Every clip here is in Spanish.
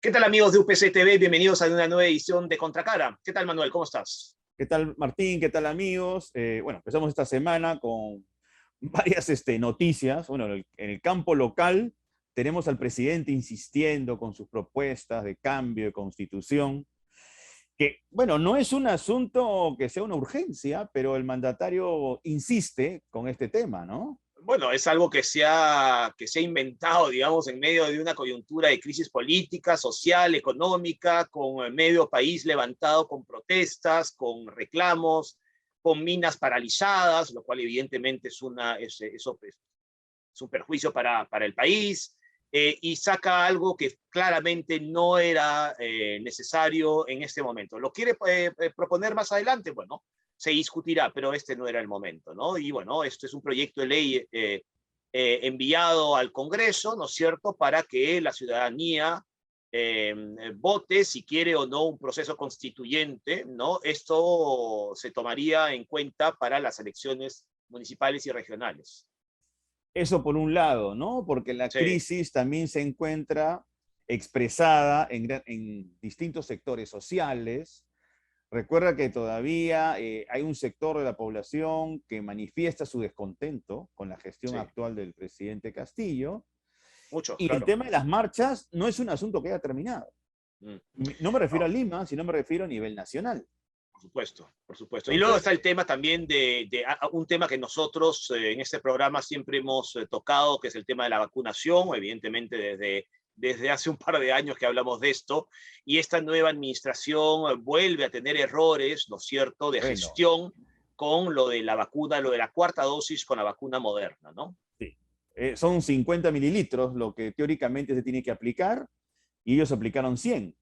¿Qué tal amigos de UPC TV? Bienvenidos a una nueva edición de Contracara. ¿Qué tal Manuel? ¿Cómo estás? ¿Qué tal, Martín? ¿Qué tal, amigos? Bueno, empezamos esta semana con varias noticias. Bueno, en el campo local tenemos al presidente insistiendo con sus propuestas de cambio de constitución, que, bueno, no es un asunto que sea una urgencia, pero el mandatario insiste con este tema, ¿no? Bueno, es algo que se ha inventado, digamos, en medio de una coyuntura de crisis política, social, económica, con medio país levantado con protestas, con reclamos, con minas paralizadas, lo cual evidentemente eso es un perjuicio para el país, y saca algo que claramente no era necesario en este momento. ¿Lo quiere proponer más adelante? Bueno, se discutirá, pero este no era el momento, ¿no? Y bueno, esto es un proyecto de ley enviado al Congreso, ¿no es cierto?, para que la ciudadanía vote si quiere o no un proceso constituyente, ¿no? Esto se tomaría en cuenta para las elecciones municipales y regionales. Eso por un lado, ¿no? Porque la Sí, crisis también se encuentra expresada en distintos sectores sociales. Recuerda que todavía hay un sector de la población que manifiesta su descontento con la gestión sí, actual del presidente Castillo. muchos, Y el claro. tema de las marchas no es un asunto que haya terminado. Mm. No me refiero a No, Lima, sino me refiero a nivel nacional. por supuesto, por supuesto. Y luego está Entonces, el tema también de un tema que nosotros en este programa siempre hemos tocado, que es el tema de la vacunación, evidentemente desde hace un par de años que hablamos de esto, y esta nueva administración vuelve a tener errores, ¿no es cierto?, de bueno, gestión con lo de la vacuna, lo de la cuarta dosis con la vacuna Moderna, ¿no? sí. Son 50 mililitros lo que teóricamente se tiene que aplicar y ellos aplicaron 100.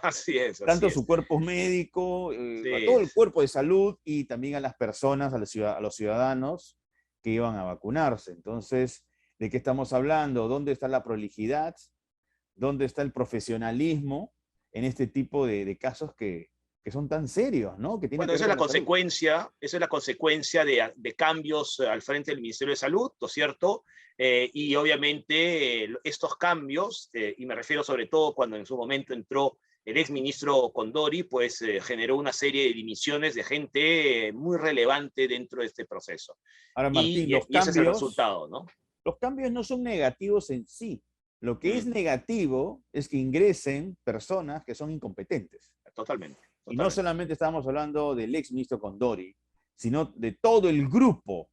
Así es, así Tanto a su es. cuerpo médico, a Sí, todo el cuerpo de salud y también a las personas, a los ciudadanos que iban a vacunarse. Entonces, ¿de qué estamos hablando? ¿Dónde está la prolijidad? ¿Dónde está el profesionalismo en este tipo de casos que son tan serios, ¿no? Que tienen bueno, que ver con la salud. esa es la consecuencia de cambios al frente del Ministerio de Salud, ¿no es cierto? Y obviamente estos cambios, y me refiero sobre todo cuando en su momento entró el exministro Condori, pues generó una serie de dimisiones de gente muy relevante dentro de este proceso. Ahora, Martín, Y ese es el resultado, ¿no? los cambios no son negativos en sí. Lo que es Mm, negativo es que ingresen personas que son incompetentes. totalmente, Y no totalmente. solamente estamos hablando del ex ministro Condori, sino de todo el grupo,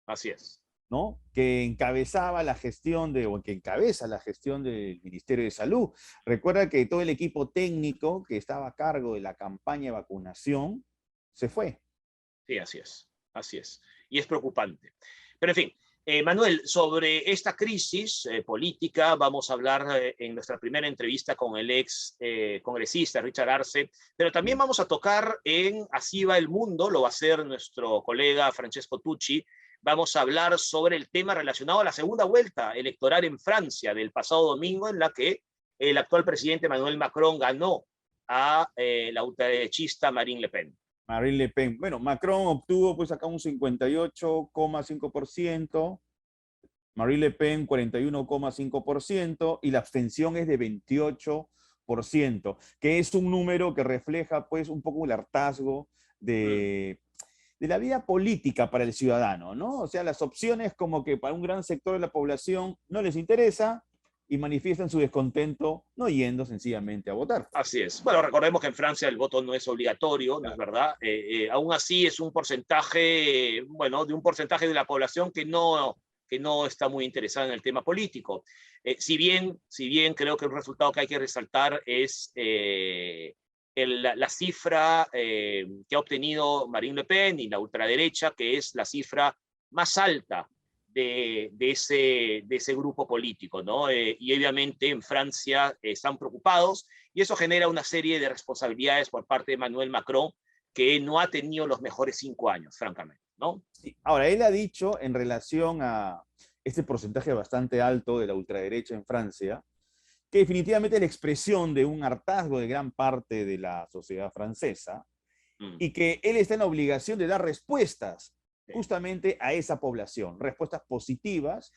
Así es. ¿no? Que encabezaba la gestión o que encabeza la gestión del Ministerio de Salud. Recuerda que todo el equipo técnico que estaba a cargo de la campaña de vacunación se fue. Sí, así es. Así es. Y es preocupante. Pero en fin, Manuel, sobre esta crisis política vamos a hablar en nuestra primera entrevista con el ex congresista Richard Arce, pero también Sí. vamos a tocar en Así va el mundo, lo va a hacer nuestro colega Francesco Tucci. Vamos a hablar sobre el tema relacionado a la segunda vuelta electoral en Francia del pasado domingo, en la que el actual presidente Emmanuel Macron ganó a la ultraderechista Marine Le Pen. Marine Le Pen. Bueno, Macron obtuvo pues acá un 58,5%, Marine Le Pen 41,5% y la abstención es de 28%, que es un número que refleja pues un poco el hartazgo Mm. de la vida política para el ciudadano, ¿no? O sea, las opciones como que para un gran sector de la población no les interesa y manifiestan su descontento no yendo sencillamente a votar. Así es. Bueno, recordemos que en Francia el voto no es obligatorio, ¿no es Claro. verdad? Aún así es un porcentaje, bueno, de un porcentaje de la población que no está muy interesada en el tema político. Si bien creo que el resultado que hay que resaltar es la cifra que ha obtenido Marine Le Pen y la ultraderecha, que es la cifra más alta de ese grupo político, ¿no? Y obviamente en Francia están preocupados y eso genera una serie de responsabilidades por parte de Emmanuel Macron que no ha tenido los mejores 5 años, francamente, ¿no? Sí. Ahora, él ha dicho en relación a este porcentaje bastante alto de la ultraderecha en Francia, que definitivamente es la expresión de un hartazgo de gran parte de la sociedad francesa Mm, y que él está en la obligación de dar respuestas sí. justamente a esa población, respuestas positivas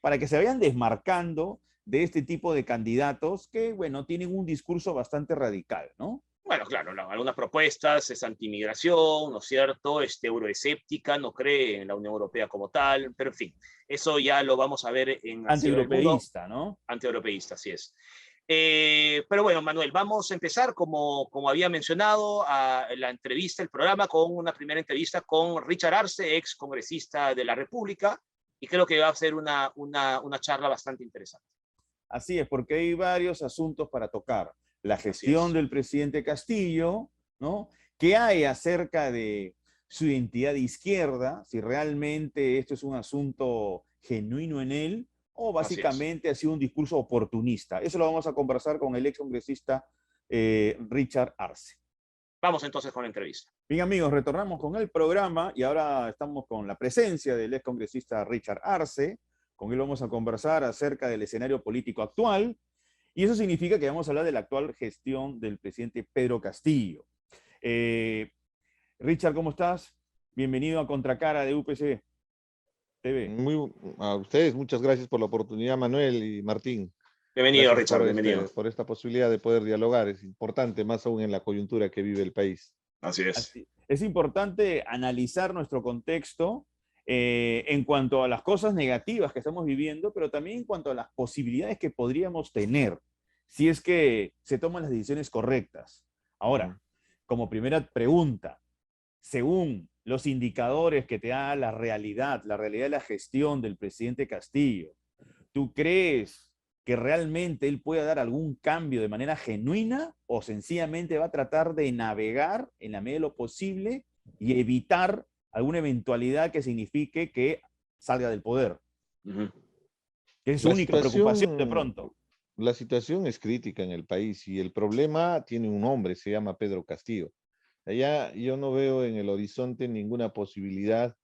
para que se vayan desmarcando de este tipo de candidatos que, bueno, tienen un discurso bastante radical, ¿no? Bueno, claro, no, algunas propuestas es antimigración, ¿no es cierto? Euroescéptica, no cree en la Unión Europea como tal, pero en fin, eso ya lo vamos a ver en Hacia el Mundo. Antieuropeísta, ¿no? Antieuropeísta, así es. Pero bueno, Manuel, vamos a empezar, como había mencionado, a la entrevista, el programa, con una primera entrevista con Richard Arce, ex congresista de la República, y creo que va a ser una charla bastante interesante. Así es, porque hay varios asuntos para tocar. La gestión es. del presidente Castillo, ¿no? ¿Qué hay acerca de su identidad de izquierda? Si realmente esto es un asunto genuino en él, o básicamente ha sido un discurso oportunista. Eso lo vamos a conversar con el ex congresista Richard Arce. Vamos entonces con la entrevista. Bien, amigos, retornamos con el programa y ahora estamos con la presencia del ex congresista Richard Arce. Con él vamos a conversar acerca del escenario político actual, y eso significa que vamos a hablar de la actual gestión del presidente Pedro Castillo. Richard, ¿cómo estás? Bienvenido a Contracara de UPC TV. A ustedes, muchas gracias por la oportunidad, Manuel y Martín. Bienvenido, Gracias Richard, bienvenido. Por esta posibilidad de poder dialogar. Es importante, más aún en la coyuntura que vive el país. Así es. Es importante analizar nuestro contexto en cuanto a las cosas negativas que estamos viviendo, pero también en cuanto a las posibilidades que podríamos tener si es que se toman las decisiones correctas. Ahora, como primera pregunta, según los indicadores que te da la realidad de la gestión del presidente Castillo, ¿tú crees que realmente él pueda dar algún cambio de manera genuina o sencillamente va a tratar de navegar en la medida de lo posible y evitar alguna eventualidad que signifique que salga del poder? Que es su única preocupación de pronto. La situación es crítica en el país y el problema tiene un nombre, se llama Pedro Castillo. Allá yo no veo en el horizonte ninguna posibilidad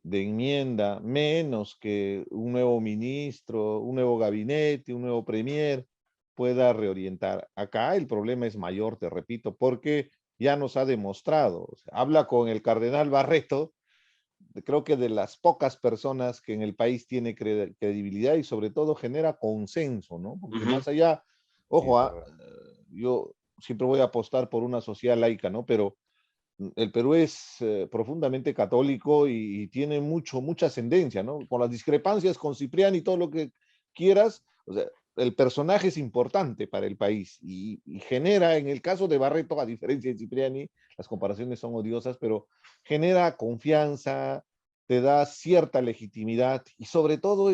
de enmienda, menos que un nuevo ministro, un nuevo gabinete, un nuevo premier pueda reorientar. Acá el problema es mayor, te repito, porque ya nos ha demostrado. O sea, habla con el cardenal Barreto, creo que de las pocas personas que en el país tiene credibilidad y sobre todo genera consenso, ¿no? Porque más allá, ojo, yo siempre voy a apostar por una sociedad laica, ¿no? Pero el Perú es profundamente católico y tiene mucha ascendencia, ¿no? Con las discrepancias con Cipriani y todo lo que quieras, o sea, el personaje es importante para el país y genera, en el caso de Barreto, a diferencia de Cipriani, las comparaciones son odiosas, pero genera confianza, te da cierta legitimidad y sobre todo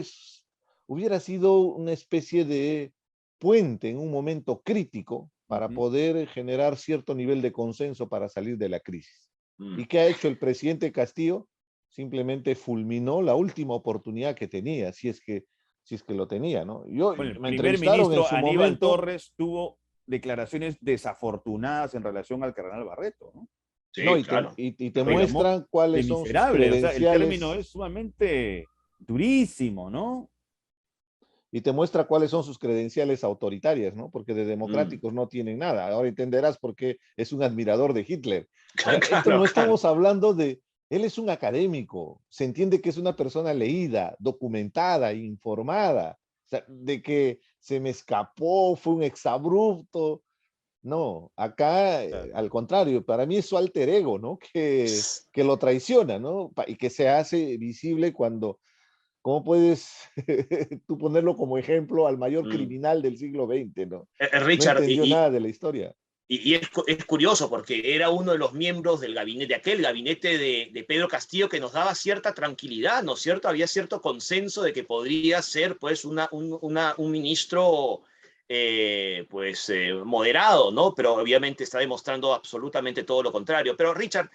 hubiera sido una especie de puente en un momento crítico para poder generar cierto nivel de consenso para salir de la crisis. ¿Y qué ha hecho el presidente Castillo? Simplemente fulminó la última oportunidad que tenía, si es que lo tenía, ¿no? Bueno, el primer ministro Aníbal Torres tuvo declaraciones desafortunadas en relación al cardenal Barreto, ¿no? Sí, no, claro. Y te muestran cuáles son sus credenciales. O sea, el término es sumamente durísimo, ¿no? Y te muestra cuáles son sus credenciales autoritarias, ¿no? Porque de democráticos no tienen nada. Ahora entenderás por qué es un admirador de Hitler. Esto no estamos hablando de... Él es un académico. Se entiende que es una persona leída, documentada, informada. O sea, de que se me escapó, fue un exabrupto. No, acá, al contrario, para mí es su alter ego, ¿no? Que lo traiciona, ¿no? Y que se hace visible cuando... ¿Cómo puedes tú ponerlo como ejemplo al mayor criminal del siglo XX, ¿no? Richard, no entendió nada de la historia. Y es curioso porque era uno de los miembros del gabinete, de aquel gabinete de Pedro Castillo, que nos daba cierta tranquilidad, ¿no es cierto? Había cierto consenso de que podría ser pues un ministro moderado, ¿no? Pero obviamente está demostrando absolutamente todo lo contrario. Pero Richard,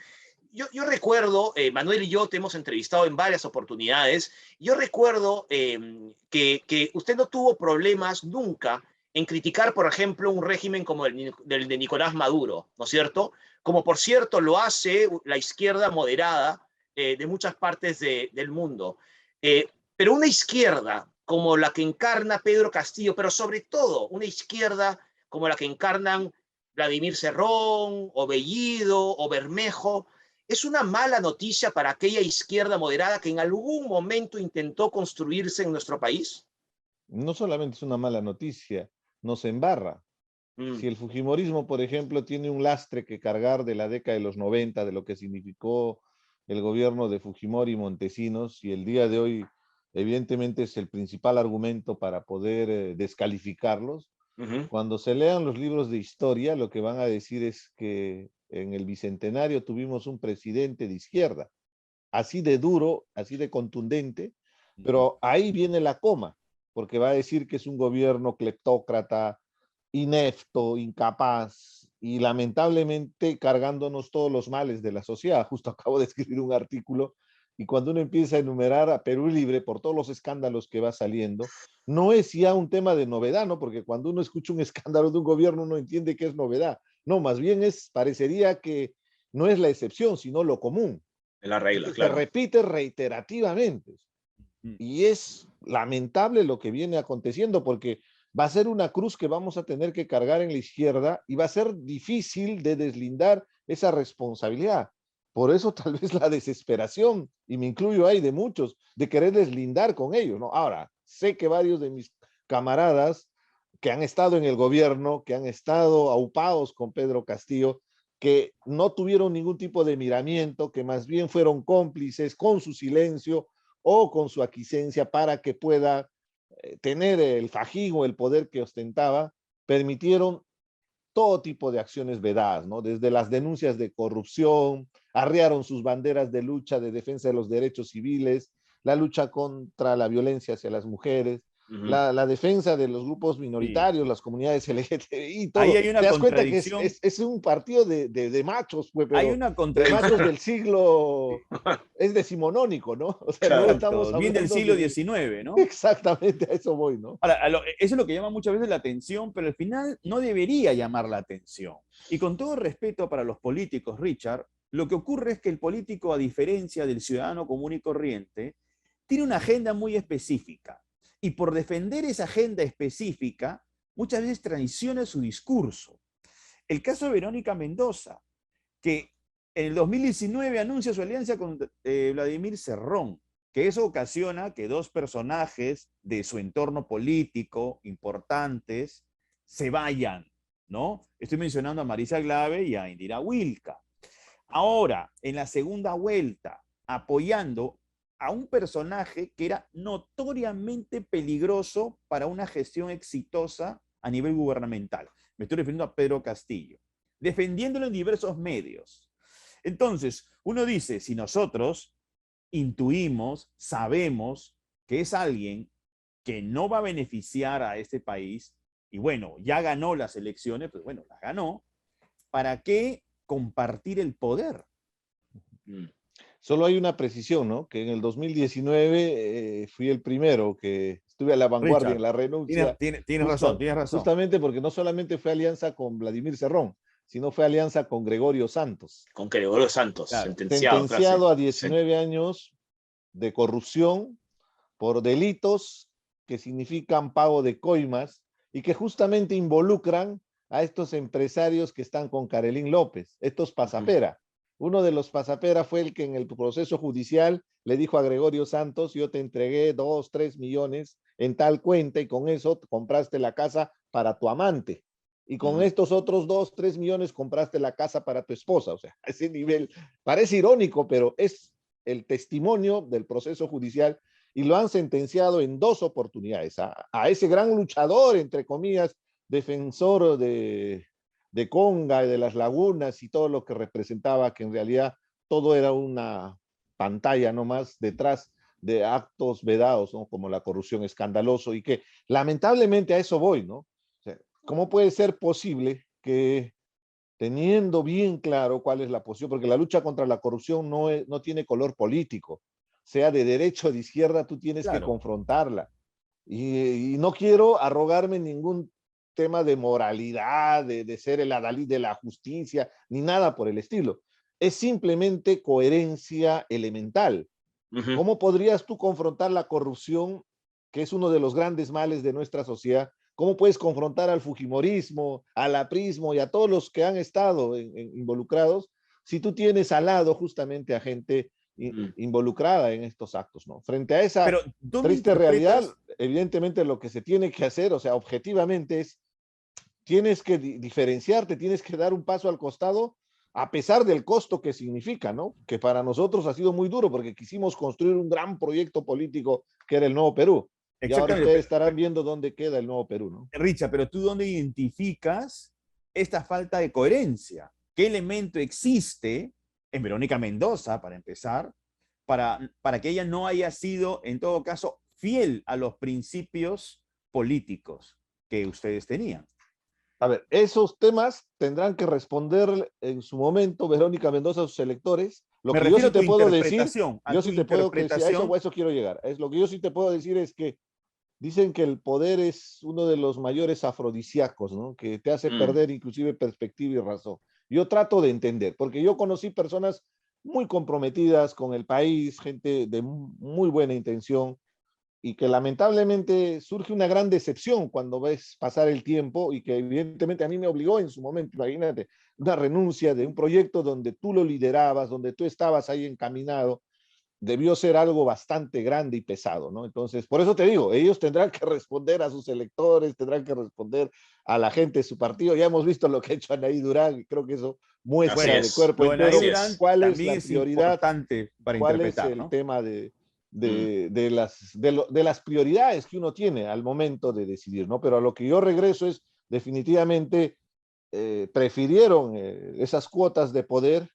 yo recuerdo, Manuel y yo te hemos entrevistado en varias oportunidades, yo recuerdo que usted no tuvo problemas nunca en criticar, por ejemplo, un régimen como el de Nicolás Maduro, ¿no es cierto? Como por cierto lo hace la izquierda moderada de muchas partes del mundo. Pero una izquierda como la que encarna Pedro Castillo, pero sobre todo una izquierda como la que encarnan Vladimir Cerrón, o Bellido, o Bermejo, es una mala noticia para aquella izquierda moderada que en algún momento intentó construirse en nuestro país. no solamente es una mala noticia, nos embarra. Si el fujimorismo, por ejemplo, tiene un lastre que cargar de la década de los 90, de lo que significó el gobierno de Fujimori y Montesinos, y el día de hoy, evidentemente, es el principal argumento para poder descalificarlos. Cuando se lean los libros de historia, lo que van a decir es que en el Bicentenario tuvimos un presidente de izquierda, así de duro, así de contundente, pero ahí viene la coma, porque va a decir que es un gobierno cleptócrata, inepto, incapaz y lamentablemente cargándonos todos los males de la sociedad. Justo acabo de escribir un artículo y cuando uno empieza a enumerar a Perú Libre por todos los escándalos que va saliendo, no es ya un tema de novedad, ¿no? Porque cuando uno escucha un escándalo de un gobierno uno entiende que es novedad. No, más bien parecería que no es la excepción, sino lo común. Es la regla, claro. Se repite reiterativamente. Y es lamentable lo que viene aconteciendo porque va a ser una cruz que vamos a tener que cargar en la izquierda y va a ser difícil de deslindar esa responsabilidad. Por eso tal vez la desesperación, y me incluyo ahí de muchos, de querer deslindar con ellos, ¿no? Ahora, sé que varios de mis camaradas que han estado en el gobierno, que han estado aupados con Pedro Castillo, que no tuvieron ningún tipo de miramiento, que más bien fueron cómplices con su silencio o con su aquiescencia para que pueda tener el fajín o el poder que ostentaba, permitieron todo tipo de acciones vedadas, ¿no? Desde las denuncias de corrupción, arriaron sus banderas de lucha de defensa de los derechos civiles, la lucha contra la violencia hacia las mujeres, la defensa de los grupos minoritarios, las comunidades LGTBI, todo. Ahí hay una ¿Te das cuenta que es un partido de machos, pues, pero hay una contradicción. de machos del siglo, es decimonónico, ¿no? O sea, claro, no estamos hablando bien del siglo XIX, ¿no? Exactamente, a eso voy, ¿no? Ahora, eso es lo que llama muchas veces la atención, pero al final no debería llamar la atención. Y con todo respeto para los políticos, Richard, lo que ocurre es que el político, a diferencia del ciudadano común y corriente, tiene una agenda muy específica. Y por defender esa agenda específica, muchas veces traiciona su discurso. El caso de Verónica Mendoza, que en el 2019 anuncia su alianza con Vladimir Cerrón, que eso ocasiona que dos personajes de su entorno político importantes se vayan, ¿no? Estoy mencionando a Marisa Glave y a Indira Wilka. Ahora, en la segunda vuelta, apoyando a un personaje que era notoriamente peligroso para una gestión exitosa a nivel gubernamental. Me estoy refiriendo a Pedro Castillo, defendiéndolo en diversos medios. Entonces, uno dice, si nosotros intuimos, sabemos que es alguien que no va a beneficiar a este país, y bueno, ya ganó las elecciones, pues bueno, las ganó, ¿para qué compartir el poder? Solo hay una precisión, ¿no? Que en el 2019 fui el primero que estuve a la vanguardia Richard, en la renuncia. Tienes razón. Justamente porque no solamente fue alianza con Vladimir Cerrón, sino fue alianza con Gregorio Santos. Con Gregorio Santos, claro, sentenciado a 19 años de corrupción por delitos que significan pago de coimas y que justamente involucran a estos empresarios que están con Carolín López, estos pasapera. Uno de los pasapera fue el que en el proceso judicial le dijo a Gregorio Santos, yo te entregué 2, 3 millones en tal cuenta y con eso compraste la casa para tu amante. Y con estos otros 2, 3 millones compraste la casa para tu esposa. O sea, a ese nivel, parece irónico, pero es el testimonio del proceso judicial y lo han sentenciado en 2 oportunidades. A ese gran luchador, entre comillas, defensor de Conga y de las lagunas y todo lo que representaba, que en realidad todo era una pantalla nomás detrás de actos vedados, ¿no? Como la corrupción escandaloso y que lamentablemente a eso voy, ¿no? O sea, ¿cómo puede ser posible que teniendo bien claro cuál es la posición, porque la lucha contra la corrupción no tiene color político, sea de derecha o de izquierda, tú tienes que confrontarla. Y no quiero arrogarme ningún tema de moralidad, de ser el adalid de la justicia, ni nada por el estilo. Es simplemente coherencia elemental. ¿Cómo podrías tú confrontar la corrupción, que es uno de los grandes males de nuestra sociedad? ¿Cómo puedes confrontar al fujimorismo, al aprismo y a todos los que han estado involucrados si tú tienes al lado justamente a gente involucrada en estos actos, ¿no? Frente a esa Pero, ¿dónde triste realidad, interpretas? evidentemente lo que se tiene que hacer, o sea, objetivamente es, tienes que diferenciarte, tienes que dar un paso al costado, a pesar del costo que significa, ¿no? Que para nosotros ha sido muy duro, porque quisimos construir un gran proyecto político que era el Nuevo Perú. Y ahora Exactamente, ustedes estarán viendo dónde queda el Nuevo Perú, ¿no? Richard, pero ¿tú dónde identificas esta falta de coherencia? ¿Qué elemento existe en Verónica Mendoza, para empezar, para que ella no haya sido, en todo caso, fiel a los principios políticos que ustedes tenían? A ver, esos temas tendrán que responder en su momento Verónica Mendoza a sus electores. Lo Me que yo refiero sí a tu te puedo decir, interpretación, yo sí te puedo que si a eso quiero llegar. Es lo que yo sí te puedo decir es que dicen que el poder es uno de los mayores afrodisíacos, ¿no? Que te hace perder inclusive perspectiva y razón. Yo trato de entender, porque yo conocí personas muy comprometidas con el país, gente de muy buena intención, y que lamentablemente surge una gran decepción cuando ves pasar el tiempo y que evidentemente a mí me obligó en su momento, imagínate, una renuncia de un proyecto donde tú lo liderabas, donde tú estabas ahí encaminado, debió ser algo bastante grande y pesado, ¿no? Entonces, por eso te digo, ellos tendrán que responder a sus electores, tendrán que responder a la gente de su partido. Ya hemos visto lo que ha hecho Anaí Durán y creo que eso muestra de cuerpo Lo de entero Anaí Durán cuál es también la es prioridad, importante para cuál es interpretar, el ¿no? tema de las prioridades que uno tiene al momento de decidir, ¿no? Pero a lo que yo regreso es definitivamente prefirieron esas cuotas de poder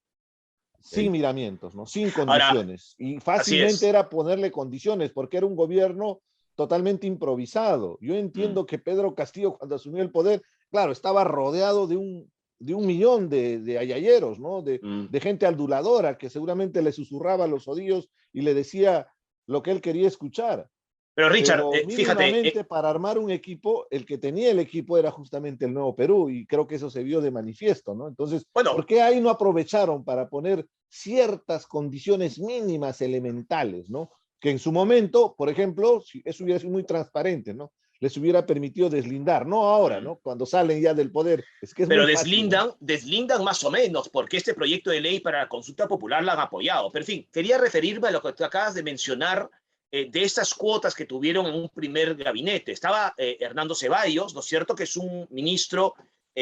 sin miramientos, ¿no? Sin Ahora, condiciones. Y así fácilmente es. era ponerle condiciones, porque era un gobierno totalmente improvisado. Yo entiendo que Pedro Castillo, cuando asumió el poder, claro, estaba rodeado de un millón de ayayeros, ¿no? De gente aduladora que seguramente le susurraba a los oídos y le decía lo que él quería escuchar. Pero Richard, Pero fíjate, mínimamente para armar un equipo, el que tenía el equipo era justamente el Nuevo Perú y creo que eso se vio de manifiesto, ¿no? Entonces, bueno, ¿por qué ahí no aprovecharon para poner ciertas condiciones mínimas elementales, ¿no? Que en su momento, por ejemplo, si eso hubiera sido muy transparente, ¿no? Les hubiera permitido deslindar, no ahora, ¿no? Cuando salen ya del poder, es que es pero muy fácil, ¿no? deslindan más o menos, porque este proyecto de ley para la consulta popular la han apoyado. Pero en fin, quería referirme a lo que tú acabas de mencionar de estas cuotas que tuvieron en un primer gabinete. Estaba Hernando Ceballos, ¿no es cierto?, que es un ministro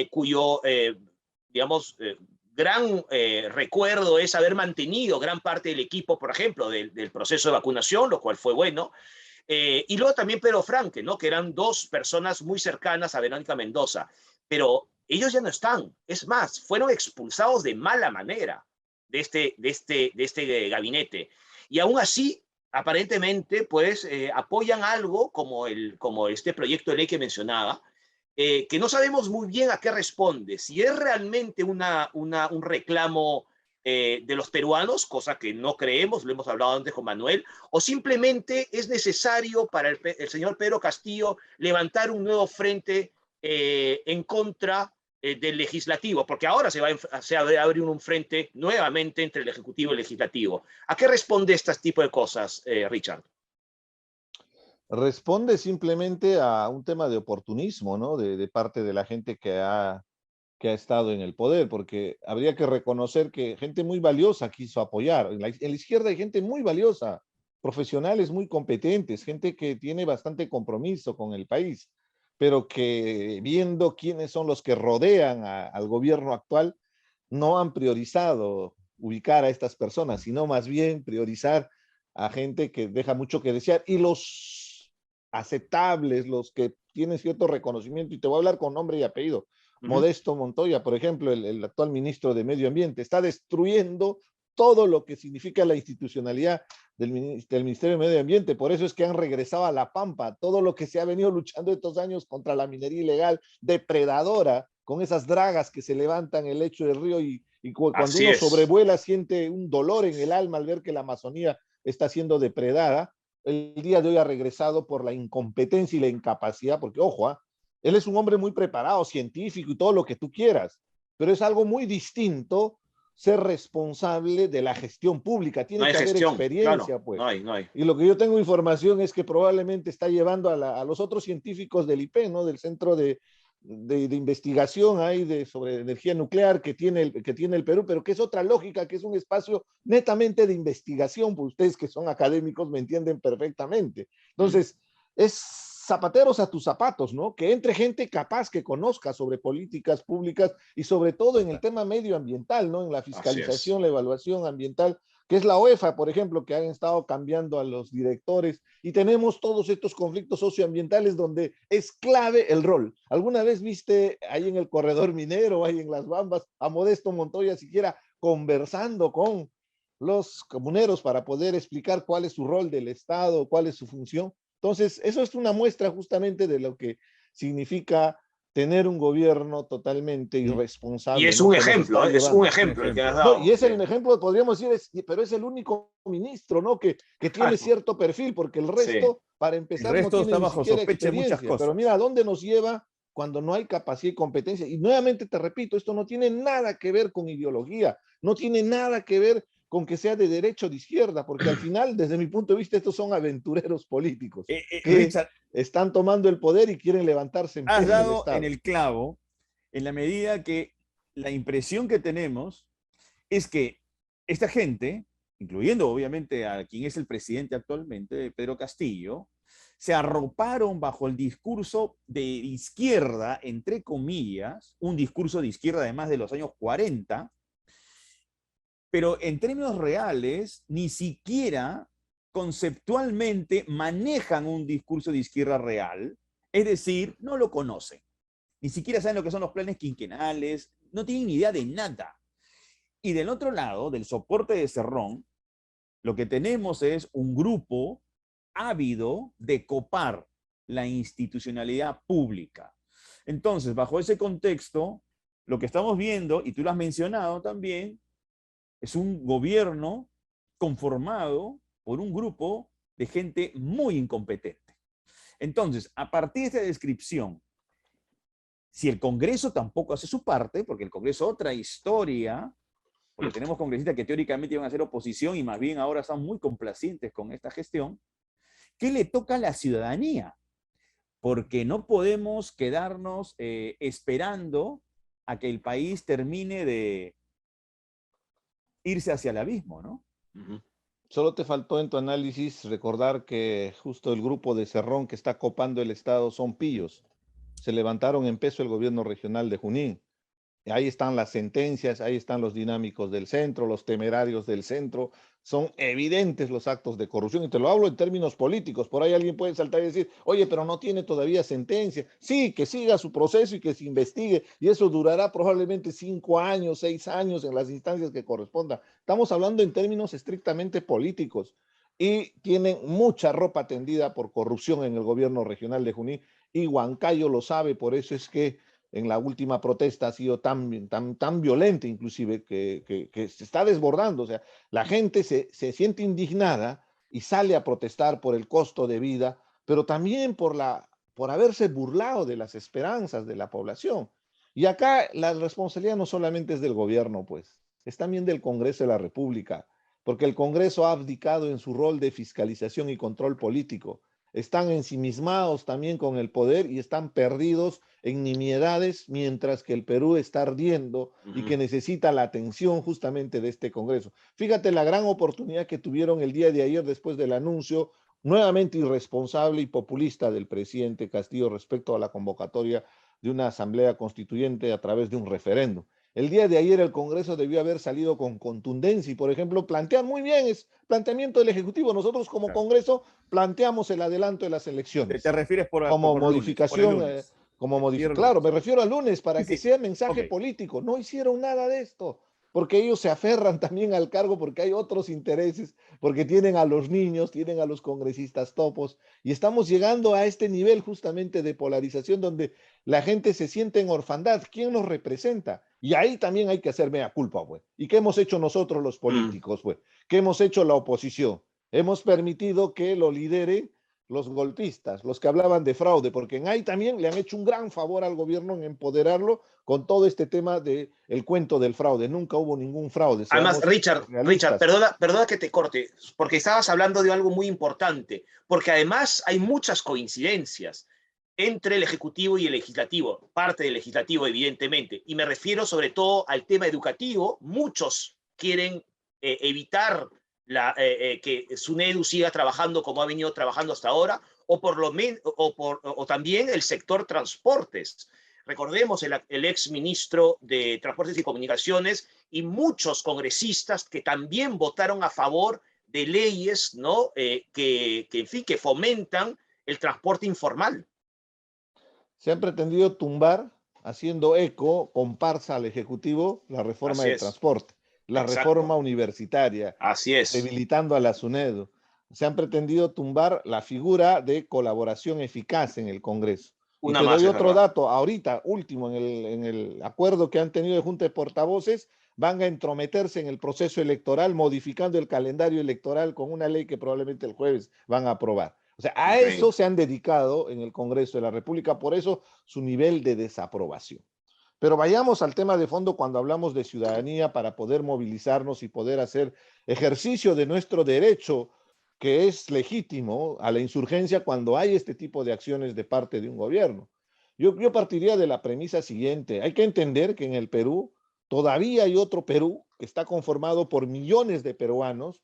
cuyo, digamos, gran recuerdo es haber mantenido gran parte del equipo, por ejemplo, del proceso de vacunación, lo cual fue bueno. Y luego también Pedro Franque, ¿no?, que eran dos personas muy cercanas a Verónica Mendoza. Pero ellos ya no están. Es más, fueron expulsados de mala manera de este gabinete. Y aún así, aparentemente, pues apoyan algo como este proyecto de ley que mencionaba, que no sabemos muy bien a qué responde. Si es realmente un reclamo de los peruanos, cosa que no creemos, lo hemos hablado antes con Manuel, o simplemente es necesario para el señor Pedro Castillo levantar un nuevo frente en contra del legislativo, porque ahora se va a abrir un frente nuevamente entre el ejecutivo y el legislativo. ¿A qué responde este tipo de cosas, Richard? Responde simplemente a un tema de oportunismo, ¿no? De parte de la gente que ha estado en el poder, porque habría que reconocer que gente muy valiosa quiso apoyar. En la izquierda hay gente muy valiosa, profesionales muy competentes, gente que tiene bastante compromiso con el país, pero que viendo quiénes son los que rodean al gobierno actual, no han priorizado ubicar a estas personas, sino más bien priorizar a gente que deja mucho que desear. Y los aceptables, los que tienen cierto reconocimiento, y te voy a hablar con nombre y apellido, Modesto Montoya, por ejemplo, el actual ministro de Medio Ambiente, está destruyendo todo lo que significa la institucionalidad del Ministerio de Medio Ambiente. Por eso es que han regresado a la pampa. Todo lo que se ha venido luchando estos años contra la minería ilegal, depredadora, con esas dragas que se levantan el lecho del río y cuando uno sobrevuela siente un dolor en el alma al ver que la Amazonía está siendo depredada. El día de hoy ha regresado por la incompetencia y la incapacidad, porque ojo, él es un hombre muy preparado, científico y todo lo que tú quieras, pero es algo muy distinto ser responsable de la gestión pública. Tiene que haber experiencia, pues. No hay. Y lo que yo tengo información es que probablemente está llevando a los otros científicos del IP, ¿no? Del Centro de de investigación hay sobre energía nuclear que tiene el Perú, pero que es otra lógica, que es un espacio netamente de investigación, pues ustedes que son académicos me entienden perfectamente. Entonces, es zapateros a tus zapatos, ¿no? Que entre gente capaz que conozca sobre políticas públicas y sobre todo en el tema medioambiental, ¿no? En la fiscalización, la evaluación ambiental, que es la OEFA, por ejemplo, que han estado cambiando a los directores, y tenemos todos estos conflictos socioambientales donde es clave el rol. ¿Alguna vez viste ahí en el corredor minero, ahí en Las Bambas, a Modesto Montoya siquiera conversando con los comuneros para poder explicar cuál es su rol del Estado, cuál es su función? Entonces, eso es una muestra justamente de lo que significa tener un gobierno totalmente irresponsable. Y es ¿no? un ejemplo, es un ejemplo el que has dado. No, y es el ejemplo, podríamos decir, pero es el único ministro, ¿no? Que tiene cierto perfil, porque el resto, para empezar, no tiene ni siquiera experiencia. Pero mira, ¿a dónde nos lleva cuando no hay capacidad y competencia? Y nuevamente te repito, esto no tiene nada que ver con ideología, no tiene nada que ver con que sea de derecha o de izquierda, porque al final, desde mi punto de vista, estos son aventureros políticos que Richard, están tomando el poder y quieren levantarse en has dado en el clavo, en la medida que la impresión que tenemos es que esta gente, incluyendo obviamente a quien es el presidente actualmente, Pedro Castillo, se arroparon bajo el discurso de izquierda, entre comillas, un discurso de izquierda además de los años 40, pero en términos reales, ni siquiera conceptualmente manejan un discurso de izquierda real, es decir, no lo conocen. Ni siquiera saben lo que son los planes quinquenales, no tienen ni idea de nada. Y del otro lado, del soporte de Cerrón, lo que tenemos es un grupo ávido de copar la institucionalidad pública. Entonces, bajo ese contexto, lo que estamos viendo, y tú lo has mencionado también, es un gobierno conformado por un grupo de gente muy incompetente. Entonces, a partir de esta descripción, si el Congreso tampoco hace su parte, porque el Congreso es otra historia, porque tenemos congresistas que teóricamente iban a hacer oposición y más bien ahora están muy complacientes con esta gestión, ¿qué le toca a la ciudadanía? Porque no podemos quedarnos esperando a que el país termine de irse hacia el abismo, ¿no? Solo te faltó en tu análisis recordar que justo el grupo de Cerrón que está copando el Estado son pillos. Se levantaron en peso el gobierno regional de Junín. Ahí están las sentencias, ahí están los dinámicos del centro, los temerarios del centro. Son evidentes los actos de corrupción, y te lo hablo en términos políticos. Por ahí alguien puede saltar y decir, oye, pero no tiene todavía sentencia. Sí, que siga su proceso y que se investigue, y eso durará probablemente 5 años, 6 años en las instancias que correspondan. Estamos hablando en términos estrictamente políticos, y tienen mucha ropa tendida por corrupción en el gobierno regional de Junín, y Huancayo lo sabe. Por eso es que en la última protesta ha sido tan violenta, inclusive, que se está desbordando. O sea, la gente se siente indignada y sale a protestar por el costo de vida, pero también por haberse burlado de las esperanzas de la población. Y acá la responsabilidad no solamente es del gobierno, pues, es también del Congreso de la República, porque el Congreso ha abdicado en su rol de fiscalización y control político. Están ensimismados también con el poder y están perdidos en nimiedades, mientras que el Perú está ardiendo y que necesita la atención justamente de este Congreso. Fíjate la gran oportunidad que tuvieron el día de ayer después del anuncio nuevamente irresponsable y populista del presidente Castillo respecto a la convocatoria de una asamblea constituyente a través de un referéndum. El día de ayer el Congreso debió haber salido con contundencia y, por ejemplo, plantear muy bien, es planteamiento del Ejecutivo. Nosotros como Congreso planteamos el adelanto de las elecciones. ¿Te refieres como modificación? Lunes, Claro, me refiero al lunes para que sea mensaje político. No hicieron nada de esto, porque ellos se aferran también al cargo, porque hay otros intereses, porque tienen a los niños, tienen a los congresistas topos, y estamos llegando a este nivel justamente de polarización donde la gente se siente en orfandad. ¿Quién nos representa? Y ahí también hay que hacer mea culpa, güey. ¿Y qué hemos hecho nosotros los políticos, güey? ¿Qué hemos hecho la oposición? Hemos permitido que lo lidere los golpistas, los que hablaban de fraude, porque en ahí también le han hecho un gran favor al gobierno en empoderarlo con todo este tema del cuento del fraude. Nunca hubo ningún fraude. Además, Richard, perdona que te corte, porque estabas hablando de algo muy importante, porque además hay muchas coincidencias. entre el Ejecutivo y el Legislativo, parte del Legislativo, evidentemente. Y me refiero sobre todo al tema educativo. Muchos quieren evitar que SUNEDU siga trabajando como ha venido trabajando hasta ahora, o también el sector transportes. Recordemos el ex ministro de Transportes y Comunicaciones y muchos congresistas que también votaron a favor de leyes, ¿no? En fin, que fomentan el transporte informal. Se han pretendido tumbar, haciendo eco, comparsa al Ejecutivo, la reforma Así del es. transporte, la reforma Exacto. universitaria, Así es. debilitando a la SUNEDU. Se han pretendido tumbar la figura de colaboración eficaz en el Congreso. Y Una te más, doy es otro verdad. dato, ahorita, último, en el acuerdo que han tenido de Junta de Portavoces, van a entrometerse en el proceso electoral, modificando el calendario electoral con una ley que probablemente el jueves van a aprobar. O sea, a eso Increíble. se han dedicado en el Congreso de la República, por eso su nivel de desaprobación. Pero vayamos al tema de fondo cuando hablamos de ciudadanía para poder movilizarnos y poder hacer ejercicio de nuestro derecho, que es legítimo, a la insurgencia cuando hay este tipo de acciones de parte de un gobierno. Yo partiría de la premisa siguiente. Hay que entender que en el Perú todavía hay otro Perú que está conformado por millones de peruanos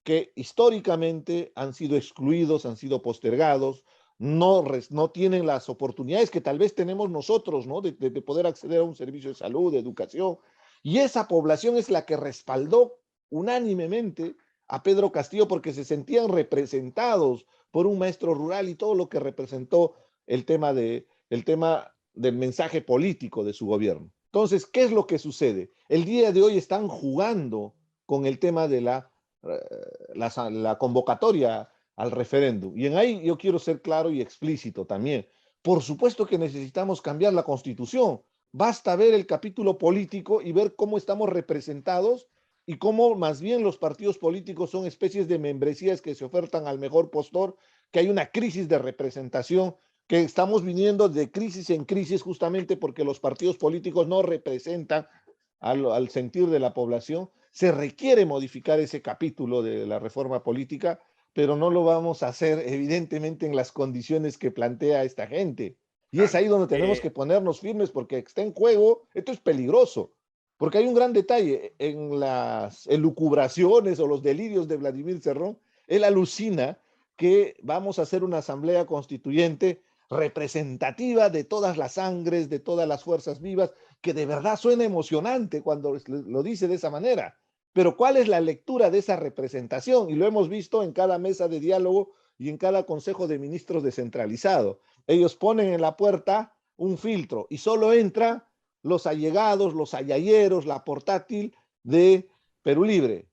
que históricamente han sido excluidos, han sido postergados, no tienen las oportunidades que tal vez tenemos nosotros, ¿no? De poder acceder a un servicio de salud, de educación. Y esa población es la que respaldó unánimemente a Pedro Castillo porque se sentían representados por un maestro rural y todo lo que representó el tema del mensaje político de su gobierno. Entonces, ¿qué es lo que sucede? El día de hoy están jugando con el tema de la convocatoria al referéndum. Y en ahí yo quiero ser claro y explícito también. Por supuesto que necesitamos cambiar la Constitución. Basta ver el capítulo político y ver cómo estamos representados y cómo más bien los partidos políticos son especies de membresías que se ofertan al mejor postor, que hay una crisis de representación, que estamos viniendo de crisis en crisis justamente porque los partidos políticos no representan al sentir de la población. Se requiere modificar ese capítulo de la reforma política, pero no lo vamos a hacer evidentemente en las condiciones que plantea esta gente. Y es Claro. ahí donde tenemos que ponernos firmes porque está en juego, esto es peligroso, porque hay un gran detalle en las elucubraciones o los delirios de Vladimir Cerrón. Él alucina que vamos a hacer una asamblea constituyente representativa de todas las sangres, de todas las fuerzas vivas, que de verdad suena emocionante cuando lo dice de esa manera. Pero ¿cuál es la lectura de esa representación? Y lo hemos visto en cada mesa de diálogo y en cada consejo de ministros descentralizado. Ellos ponen en la puerta un filtro y solo entran los allegados, los ayayeros, la portátil de Perú Libre.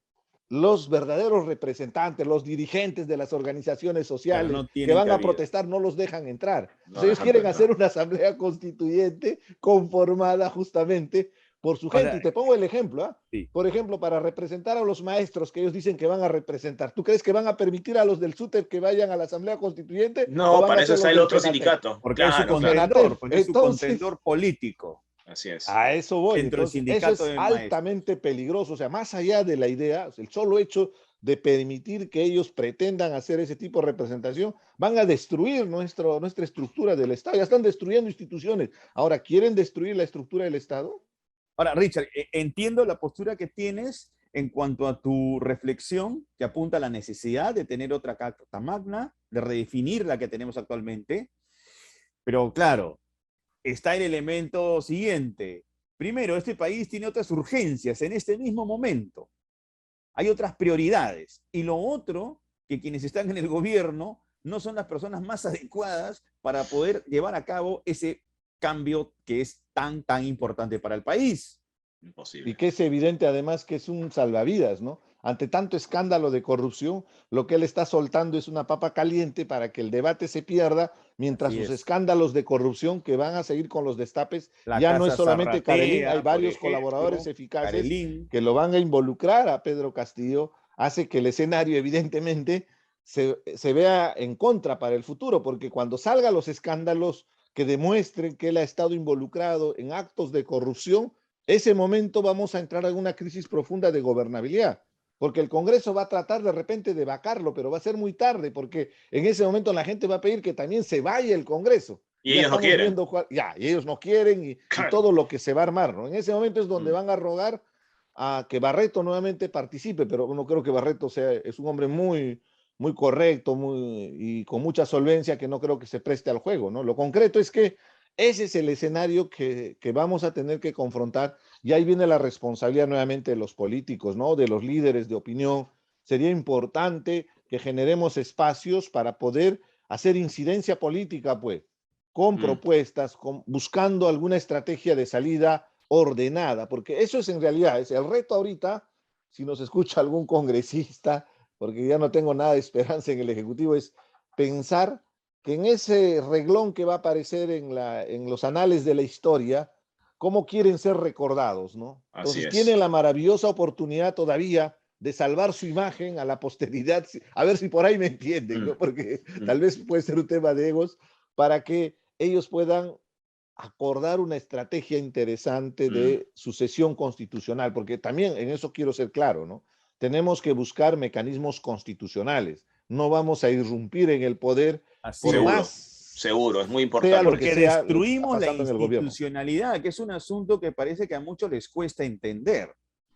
Los verdaderos representantes, los dirigentes de las organizaciones sociales no que tienen van a cabida. protestar, no los dejan entrar. No Ellos quieren entrar. hacer una asamblea constituyente conformada justamente por su gente. Ahora, Y te pongo el ejemplo, ¿eh? sí. Por ejemplo, para representar a los maestros que ellos dicen que van a representar. ¿Tú crees que van a permitir a los del SUTEP que vayan a la asamblea constituyente? ¿O No, van a para eso ser está los el del otro FENATEF? sindicato. Porque es su Claro, claro. contendor, porque es su Entonces, contendor político. Así es. a eso voy. Dentro del Entonces, eso sindicato es de maestros. altamente peligroso. O sea, más allá de la idea, el solo hecho de permitir que ellos pretendan hacer ese tipo de representación, van a destruir nuestra estructura del Estado. Ya están destruyendo instituciones. Ahora, ¿quieren destruir la estructura del Estado? Ahora, Richard, entiendo la postura que tienes en cuanto a tu reflexión que apunta a la necesidad de tener otra Carta Magna, de redefinir la que tenemos actualmente, pero claro, está el elemento siguiente. Primero, este país tiene otras urgencias en este mismo momento. Hay otras prioridades. Y lo otro, que quienes están en el gobierno no son las personas más adecuadas para poder llevar a cabo ese cambio que es tan importante para el país. Imposible. Y que es evidente además que es un salvavidas, ¿no? Ante tanto escándalo de corrupción, lo que él está soltando es una papa caliente para que el debate se pierda, mientras sus escándalos de corrupción que van a seguir con los destapes, La ya no es Casa solamente Carelín, hay Zarratea, varios por colaboradores ejemplo, eficaces Carelín. que lo van a involucrar a Pedro Castillo, hace que el escenario evidentemente se vea en contra para el futuro, porque cuando salgan los escándalos que demuestren que él ha estado involucrado en actos de corrupción, ese momento vamos a entrar en una crisis profunda de gobernabilidad, porque el Congreso va a tratar de repente de vacarlo, pero va a ser muy tarde, porque en ese momento la gente va a pedir que también se vaya el Congreso. Y ya ellos no estamos quieren. viendo y ellos no quieren y Claro. todo lo que se va a armar, ¿no? En ese momento es donde Mm. van a rogar a que Barreto nuevamente participe, pero no creo que Barreto es un hombre muy correcto y con mucha solvencia que no creo que se preste al juego, ¿no? Lo concreto es que ese es el escenario que vamos a tener que confrontar y ahí viene la responsabilidad nuevamente de los políticos, ¿no? De los líderes de opinión. Sería importante que generemos espacios para poder hacer incidencia política, pues, con propuestas, buscando alguna estrategia de salida ordenada, porque eso es en realidad, es el reto ahorita, si nos escucha algún congresista, porque ya no tengo nada de esperanza en el Ejecutivo, es pensar que en ese reglón que va a aparecer en los anales de la historia, cómo quieren ser recordados, ¿no? Así Entonces es. tienen la maravillosa oportunidad todavía de salvar su imagen a la posteridad, a ver si por ahí me entienden, ¿no? Porque tal vez puede ser un tema de egos, para que ellos puedan acordar una estrategia interesante de sucesión constitucional, porque también en eso quiero ser claro, ¿no? Tenemos que buscar mecanismos constitucionales, no vamos a irrumpir en el poder por Seguro, más seguro, es muy sea lo importante. que Porque sea lo que está destruimos la pasando en el gobierno. institucionalidad, que es un asunto que parece que a muchos les cuesta entender.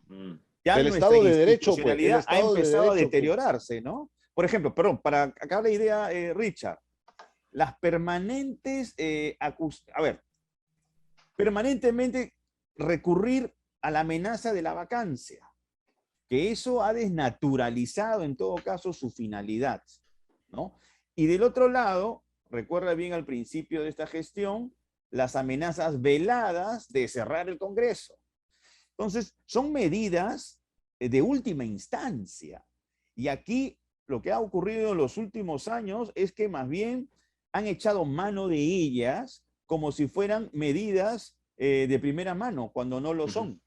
Mm. Ya El nuestra Estado de Derecho, pues, el institucionalidad ha Estado de empezado a Derecho, pues. deteriorarse, ¿no? Por ejemplo, perdón, para acabar la idea, Richard, las permanentes, a ver, permanentemente recurrir a la amenaza de la vacancia, que eso ha desnaturalizado en todo caso su finalidad, ¿no? Y del otro lado, recuerda bien al principio de esta gestión, las amenazas veladas de cerrar el Congreso. Entonces, son medidas de última instancia. Y aquí lo que ha ocurrido en los últimos años es que más bien han echado mano de ellas como si fueran medidas de primera mano, cuando no lo son.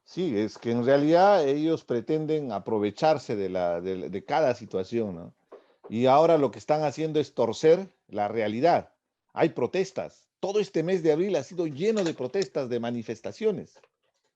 Sí, es que en realidad ellos pretenden aprovecharse de cada situación, ¿no? Y ahora lo que están haciendo es torcer la realidad. Hay protestas. Todo este mes de abril ha sido lleno de protestas, de manifestaciones.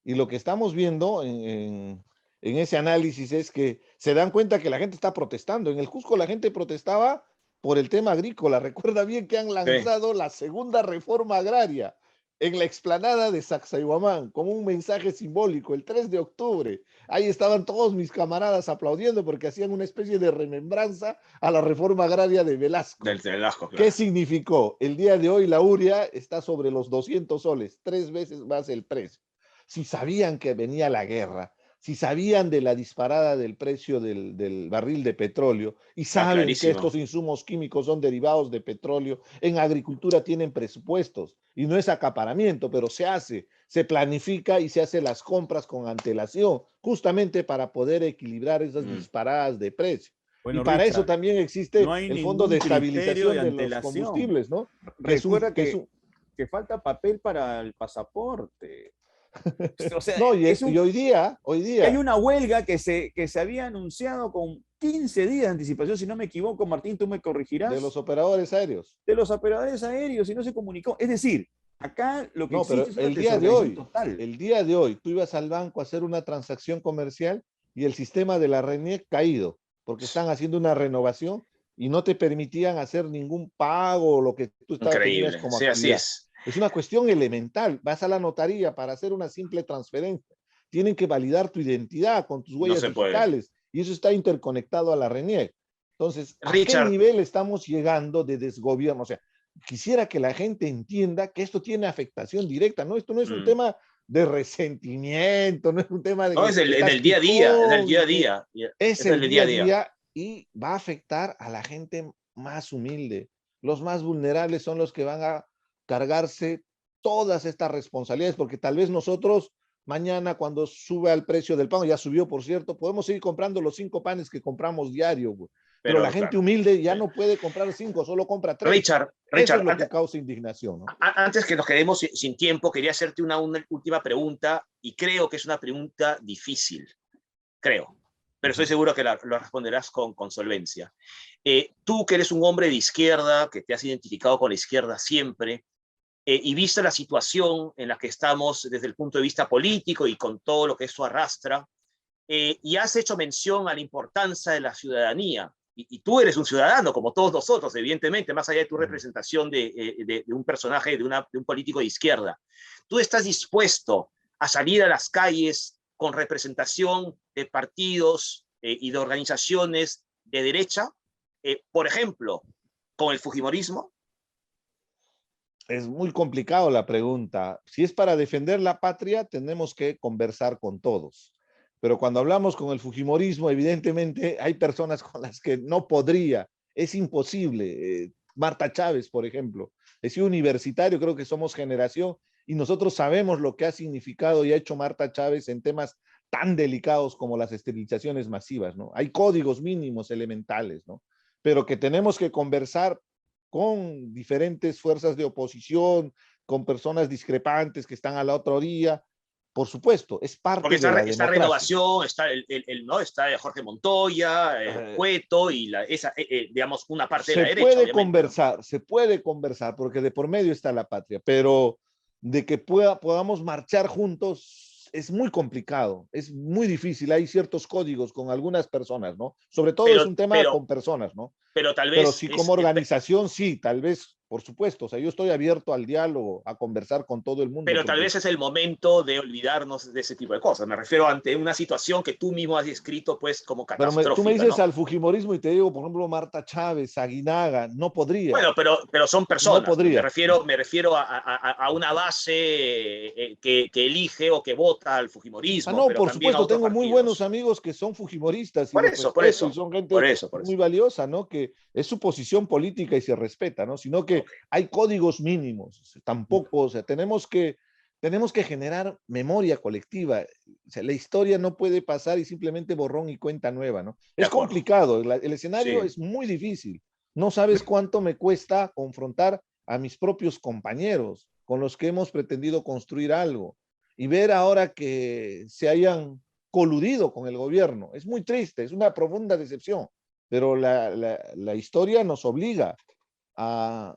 Y lo que estamos viendo en ese análisis es que se dan cuenta que la gente está protestando. En el Cusco la gente protestaba por el tema agrícola. Recuerda bien que han lanzado la segunda reforma agraria en la explanada de Sacsayhuamán como un mensaje simbólico el 3 de octubre. Ahí estaban todos mis camaradas aplaudiendo porque hacían una especie de remembranza a la reforma agraria de Velasco. Del Velasco, claro. ¿Qué significó? El día de hoy la urea está sobre los 200 soles, 3 veces más el precio. Si sabían que venía la guerra, si sabían de la disparada del precio del barril de petróleo y saben que estos insumos químicos son derivados de petróleo, en agricultura tienen presupuestos y no es acaparamiento, pero se hace, se planifica y se hace las compras con antelación, justamente para poder equilibrar esas disparadas de precio. Bueno, y para Richard, eso también existe no hay el Fondo de Estabilización de los Combustibles, ¿no? Recuerda que falta papel para el pasaporte. O sea, no, y hoy día hay una huelga que se había anunciado con 15 días de anticipación, si no me equivoco, Martín, tú me corregirás. De los operadores aéreos. De los operadores aéreos, y no se comunicó. Es decir, acá lo que existe es una el día de hoy, total. El día de hoy, tú ibas al banco a hacer una transacción comercial y el sistema de la RENIEC caído, porque están haciendo una renovación y no te permitían hacer ningún pago o lo que tú tenías como actividad. Así es. Es una cuestión elemental. Vas a la notaría para hacer una simple transferencia. Tienen que validar tu identidad con tus huellas digitales y eso está interconectado a la RENIEC. Entonces, ¿a qué nivel estamos llegando de desgobierno? O sea, quisiera que la gente entienda que esto tiene afectación directa, ¿no? Esto no es un tema de resentimiento, no es un tema de... No, es en el día a día, es el día a día. Es el día a día y va a afectar a la gente más humilde. Los más vulnerables son los que van a cargarse todas estas responsabilidades, porque tal vez nosotros mañana cuando sube el precio del pan, ya subió por cierto, podemos seguir comprando los 5 panes que compramos diario, güey. Pero la gente humilde ya no puede comprar 5, solo compra 3. Richard, eso es lo que causa indignación, ¿no? Antes que nos quedemos sin tiempo, quería hacerte una última pregunta y creo que es una pregunta difícil, creo, pero estoy seguro que lo responderás con solvencia. Tú que eres un hombre de izquierda, que te has identificado con la izquierda siempre, y vista la situación en la que estamos desde el punto de vista político y con todo lo que eso arrastra, y has hecho mención a la importancia de la ciudadanía y tú eres un ciudadano, como todos nosotros, evidentemente, más allá de tu representación de un personaje, de un político de izquierda, tú estás dispuesto a salir a las calles con representación de partidos y de organizaciones de derecha, por ejemplo, con el fujimorismo. Es muy complicado la pregunta. Si es para defender la patria, tenemos que conversar con todos. Pero cuando hablamos con el fujimorismo, evidentemente hay personas con las que no podría, es imposible. Marta Chávez, por ejemplo, he sido universitario, creo que somos generación y nosotros sabemos lo que ha significado y ha hecho Marta Chávez en temas tan delicados como las esterilizaciones masivas, ¿no? Hay códigos mínimos elementales, ¿no? Pero que tenemos que conversar con diferentes fuerzas de oposición, con personas discrepantes que están a la otra orilla. Por supuesto, es parte Porque de la está democracia. Renovación, ¿no? Está Jorge Montoya, Cueto y digamos, una parte de la derecha. Se puede conversar, porque de por medio está la patria, pero de que podamos marchar juntos es muy complicado, es muy difícil. Hay ciertos códigos con algunas personas, ¿no? Sobre todo es un tema con personas, ¿no? Pero tal vez... Pero sí, como organización, sí, tal vez, por supuesto. O sea, yo estoy abierto al diálogo, a conversar con todo el mundo. Pero tal vez es el momento de olvidarnos de ese tipo de cosas. Me refiero ante una situación que tú mismo has descrito, pues, como catastrófica. Pero tú me dices, ¿no?, al fujimorismo y te digo, por ejemplo, Marta Chávez, Aguinaga, no podría. Bueno, pero son personas. No podría. Me refiero a una base que elige o que vota al fujimorismo. No, pero por supuesto, tengo muy buenos amigos que son fujimoristas y por eso. Y son gente muy valiosa, ¿no? Que es su posición política y se respeta, ¿no? Sino que hay códigos mínimos. Tampoco, o sea, tenemos que generar memoria colectiva. O sea, la historia no puede pasar y simplemente borrón y cuenta nueva, ¿no? Es complicado, el escenario es muy difícil. No sabes cuánto me cuesta confrontar a mis propios compañeros con los que hemos pretendido construir algo y ver ahora que se hayan coludido con el gobierno. Es muy triste, es una profunda decepción, pero la historia nos obliga a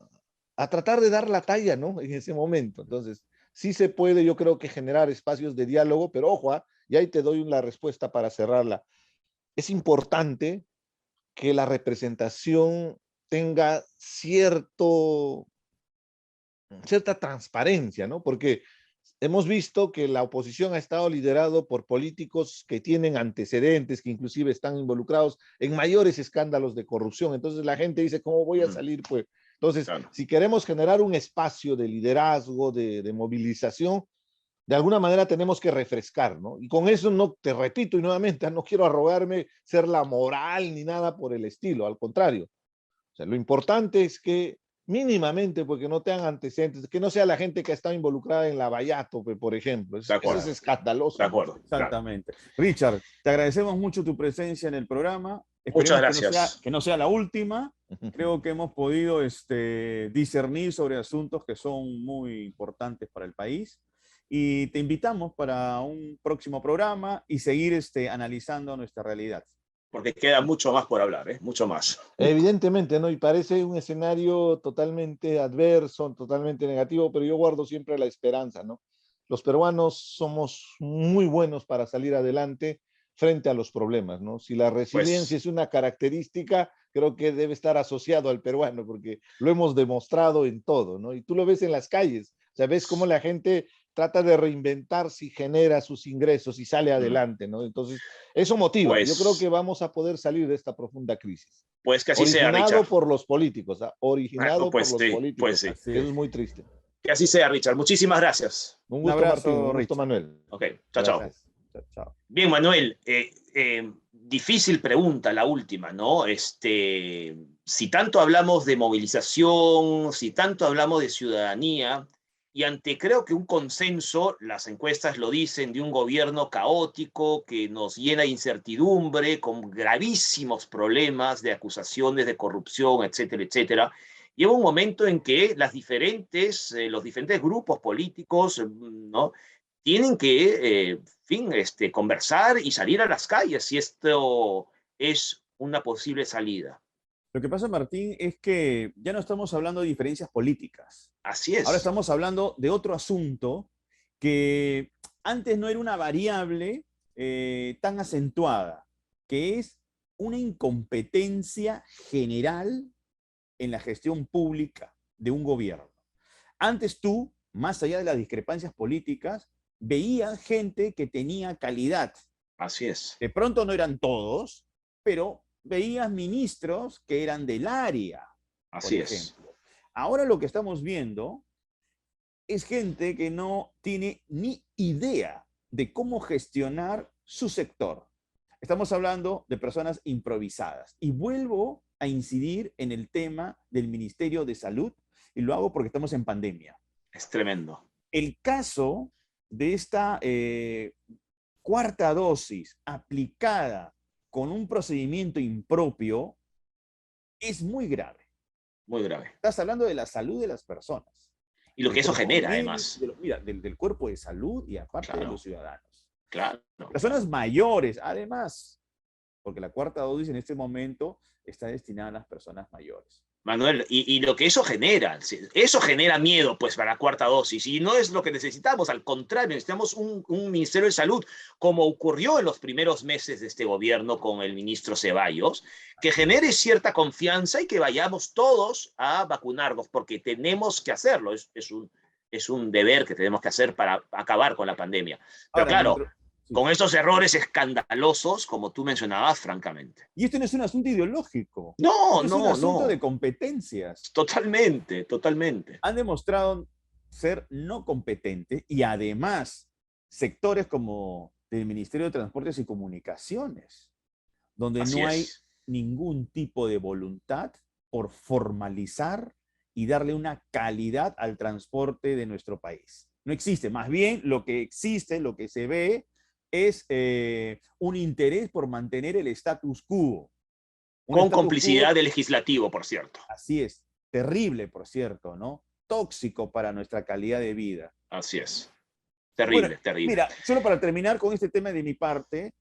tratar de dar la talla, ¿no? En ese momento. Entonces, sí se puede, yo creo que generar espacios de diálogo, pero ojo, y ahí te doy una respuesta para cerrarla. Es importante que la representación tenga cierta transparencia, ¿no? Porque hemos visto que la oposición ha estado liderado por políticos que tienen antecedentes, que inclusive están involucrados en mayores escándalos de corrupción. Entonces la gente dice, ¿cómo voy a salir? Pues, entonces, si queremos generar un espacio de liderazgo, de movilización, de alguna manera tenemos que refrescar, ¿no? Y con eso no, te repito y nuevamente, no quiero arrogarme ser la moral ni nada por el estilo, al contrario. O sea, lo importante es que mínimamente, porque no tengan antecedentes, que no sea la gente que ha estado involucrada en Lavallato, por ejemplo. Eso es escandaloso. De acuerdo. Exactamente. Richard, te agradecemos mucho tu presencia en el programa. Muchas gracias. Que no sea la última. Creo que hemos podido discernir sobre asuntos que son muy importantes para el país. Y te invitamos para un próximo programa y seguir analizando nuestra realidad. Porque queda mucho más por hablar, mucho más. Evidentemente, ¿no? Y parece un escenario totalmente adverso, totalmente negativo, pero yo guardo siempre la esperanza, ¿no? Los peruanos somos muy buenos para salir adelante frente a los problemas, ¿no? Si la resiliencia es una característica, creo que debe estar asociado al peruano, porque lo hemos demostrado en todo, ¿no? Y tú lo ves en las calles, o sea, ves cómo la gente trata de reinventarse y genera sus ingresos y sale adelante, ¿no? Entonces, eso motiva. Yo creo que vamos a poder salir de esta profunda crisis. Pues que así sea, Richard. Originado por los políticos, originado por los políticos. Pues sí. Eso es muy triste. Que así sea, Richard. Muchísimas gracias. Un gusto, Martín. Un gusto, Manuel. Ok, chao. Bien, Manuel, difícil pregunta la última, ¿no? Si tanto hablamos de movilización, si tanto hablamos de ciudadanía, y ante creo que un consenso, las encuestas lo dicen, de un gobierno caótico que nos llena de incertidumbre, con gravísimos problemas de acusaciones de corrupción, etcétera, etcétera, llega un momento en que los diferentes grupos políticos, ¿no?, tienen que, conversar y salir a las calles si esto es una posible salida. Lo que pasa, Martín, es que ya no estamos hablando de diferencias políticas. Así es. Ahora estamos hablando de otro asunto que antes no era una variable tan acentuada, que es una incompetencia general en la gestión pública de un gobierno. Antes tú, más allá de las discrepancias políticas, veías gente que tenía calidad. Así es. De pronto no eran todos, pero veías ministros que eran del área, por Así es. ejemplo. Ahora lo que estamos viendo es gente que no tiene ni idea de cómo gestionar su sector. Estamos hablando de personas improvisadas. Y vuelvo a incidir en el tema del Ministerio de Salud, y lo hago porque estamos en pandemia. Es tremendo. El caso de esta cuarta dosis aplicada con un procedimiento impropio es muy grave. Muy grave. Estás hablando de la salud de las personas. Y lo que eso genera, además. Mira, del cuerpo de salud y aparte de los ciudadanos. Claro. Personas mayores, además, porque la cuarta dosis en este momento está destinada a las personas mayores. Manuel, y lo que eso genera miedo, pues, para la cuarta dosis, y no es lo que necesitamos, al contrario, necesitamos un Ministerio de Salud, como ocurrió en los primeros meses de este gobierno con el ministro Ceballos, que genere cierta confianza y que vayamos todos a vacunarnos, porque tenemos que hacerlo, es un deber que tenemos que hacer para acabar con la pandemia. Pero Ahora, claro, con estos errores escandalosos, como tú mencionabas, francamente. Y esto no es un asunto ideológico. No, es un asunto de competencias. Totalmente, totalmente. Han demostrado ser no competentes y además sectores como del Ministerio de Transportes y Comunicaciones, donde no hay ningún tipo de voluntad por formalizar y darle una calidad al transporte de nuestro país. No existe. Más bien, lo que existe, lo que se ve, es un interés por mantener el status quo. Con complicidad del legislativo, por cierto. Así es. Terrible, por cierto, ¿no? Tóxico para nuestra calidad de vida. Así es. Terrible, bueno, terrible. Mira, solo para terminar con este tema de mi parte,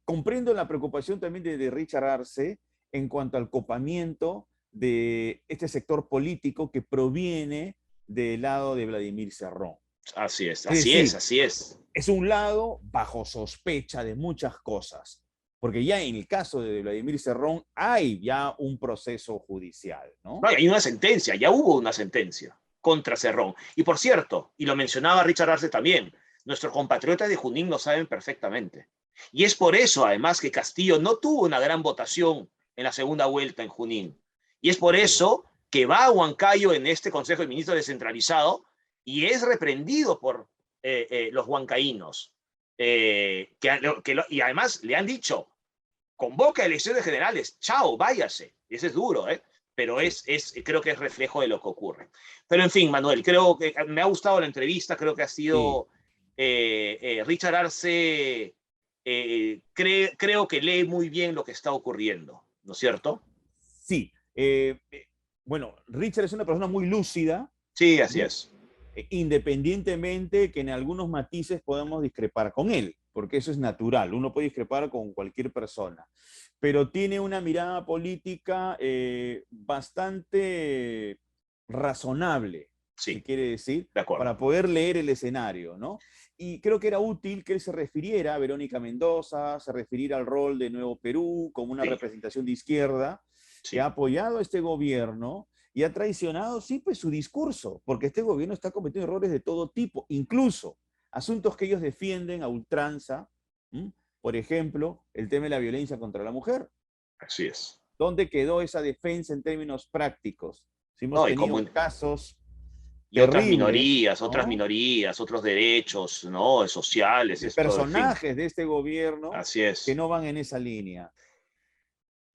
comprendo la preocupación también de Richard Arce en cuanto al copamiento de este sector político que proviene del lado de Vladimir Cerrón. Así es, así es. Es un lado bajo sospecha de muchas cosas, porque ya en el caso de Vladimir Cerrón hay ya un proceso judicial, ¿no? No, hay una sentencia, ya hubo una sentencia contra Cerrón. Y por cierto, y lo mencionaba Richard Arce también, nuestros compatriotas de Junín lo saben perfectamente. Y es por eso, además, que Castillo no tuvo una gran votación en la segunda vuelta en Junín. Y es por eso que va a Huancayo en este Consejo de Ministros descentralizado y es reprendido por los huancaínos. Y además le han dicho, convoca elecciones generales, chao, váyase. Ese es duro, pero creo que es reflejo de lo que ocurre. Pero en fin, Manuel, creo que me ha gustado la entrevista, creo que ha sido Richard Arce, creo que lee muy bien lo que está ocurriendo, ¿no es cierto? Sí. Bueno, Richard es una persona muy lúcida. Sí, así es. Independientemente que en algunos matices podamos discrepar con él, porque eso es natural, uno puede discrepar con cualquier persona, pero tiene una mirada política bastante razonable, si quiere decir, para poder leer el escenario, ¿no? Y creo que era útil que él se refiriera a Verónica Mendoza, se refiriera al rol de Nuevo Perú como una representación de izquierda que ha apoyado a este gobierno y ha traicionado, sí, pues su discurso, porque este gobierno está cometiendo errores de todo tipo, incluso asuntos que ellos defienden a ultranza, por ejemplo, el tema de la violencia contra la mujer. Así es. ¿Dónde quedó esa defensa en términos prácticos? Si hemos tenido casos y otras minorías, ¿no? Otras minorías, otros derechos, ¿no? Sociales. De personajes de este gobierno así es, que no van en esa línea.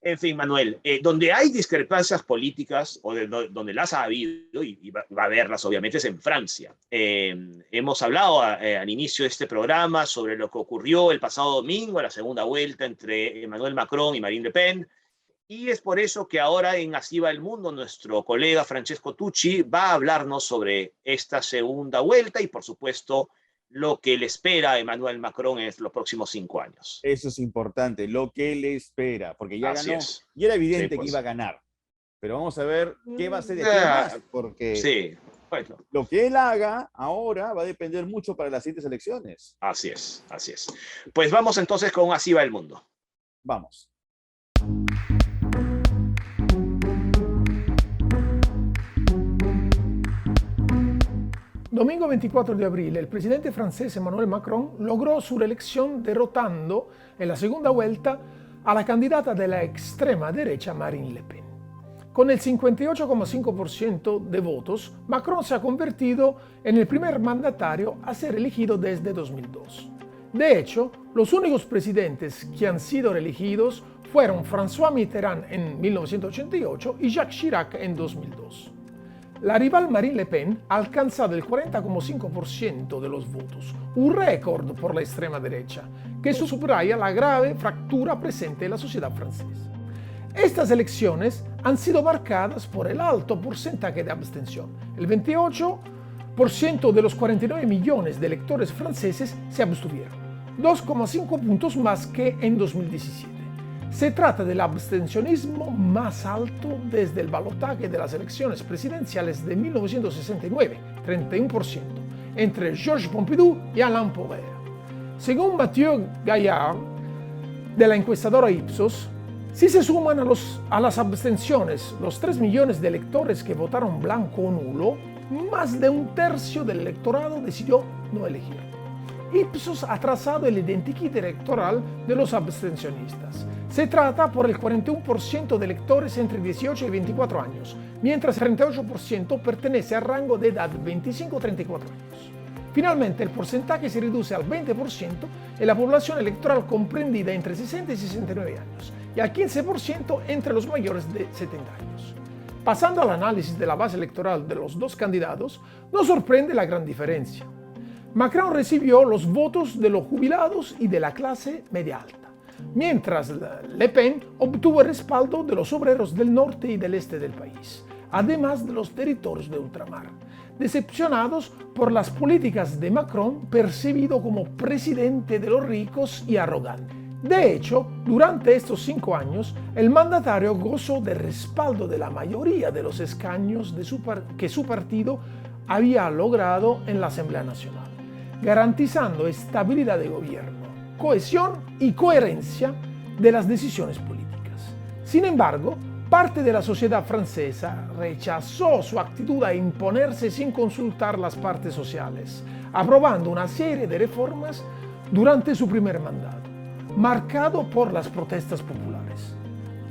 En fin, Manuel, donde hay discrepancias políticas, o donde las ha habido, y va a haberlas obviamente, es en Francia. Hemos hablado al inicio de este programa sobre lo que ocurrió el pasado domingo, la segunda vuelta entre Emmanuel Macron y Marine Le Pen, y es por eso que ahora en Así va el mundo, nuestro colega Francesco Tucci va a hablarnos sobre esta segunda vuelta y, por supuesto, lo que le espera a Emmanuel Macron en los próximos 5 años. Eso es importante, lo que le espera, porque ya ganó, y era evidente que iba a ganar. Pero vamos a ver qué va a hacer de aquí más, porque lo que él haga ahora va a depender mucho para las siguientes elecciones. Así es, así es. Pues vamos entonces con Así va el mundo. Vamos. domingo 24 de abril, el presidente francés Emmanuel Macron logró su reelección derrotando en la segunda vuelta a la candidata de la extrema derecha Marine Le Pen. Con el 58,5% de votos, Macron se ha convertido en el primer mandatario a ser elegido desde 2002. De hecho, los únicos presidentes que han sido reelegidos fueron François Mitterrand en 1988 y Jacques Chirac en 2002. La rival Marine Le Pen ha alcanzado el 40,5% de los votos, un récord por la extrema derecha, que subraya la grave fractura presente en la sociedad francesa. Estas elecciones han sido marcadas por el alto porcentaje de abstención. El 28% de los 49 millones de electores franceses se abstuvieron, 2,5 puntos más que en 2017. Se trata del abstencionismo más alto desde el balotaje de las elecciones presidenciales de 1969, 31%, entre Georges Pompidou y Alain Poher. Según Mathieu Gaillard, de la encuestadora Ipsos, si se suman a las abstenciones los 3 millones de electores que votaron blanco o nulo, más de un tercio del electorado decidió no elegir. Ipsos ha trazado el identikit electoral de los abstencionistas. Se trata por el 41% de electores entre 18 y 24 años, mientras el 38% pertenece al rango de edad 25-34 años. Finalmente, el porcentaje se reduce al 20% en la población electoral comprendida entre 60 y 69 años y al 15% entre los mayores de 70 años. Pasando al análisis de la base electoral de los dos candidatos, nos sorprende la gran diferencia. Macron recibió los votos de los jubilados y de la clase media alta, mientras Le Pen obtuvo el respaldo de los obreros del norte y del este del país, además de los territorios de ultramar, decepcionados por las políticas de Macron, percibido como presidente de los ricos y arrogante. De hecho, durante estos 5 años, el mandatario gozó del respaldo de la mayoría de los escaños que su partido había logrado en la Asamblea Nacional, garantizando estabilidad de gobierno, cohesión y coherencia de las decisiones políticas. Sin embargo, parte de la sociedad francesa rechazó su actitud a imponerse sin consultar las partes sociales, aprobando una serie de reformas durante su primer mandato, marcado por las protestas populares.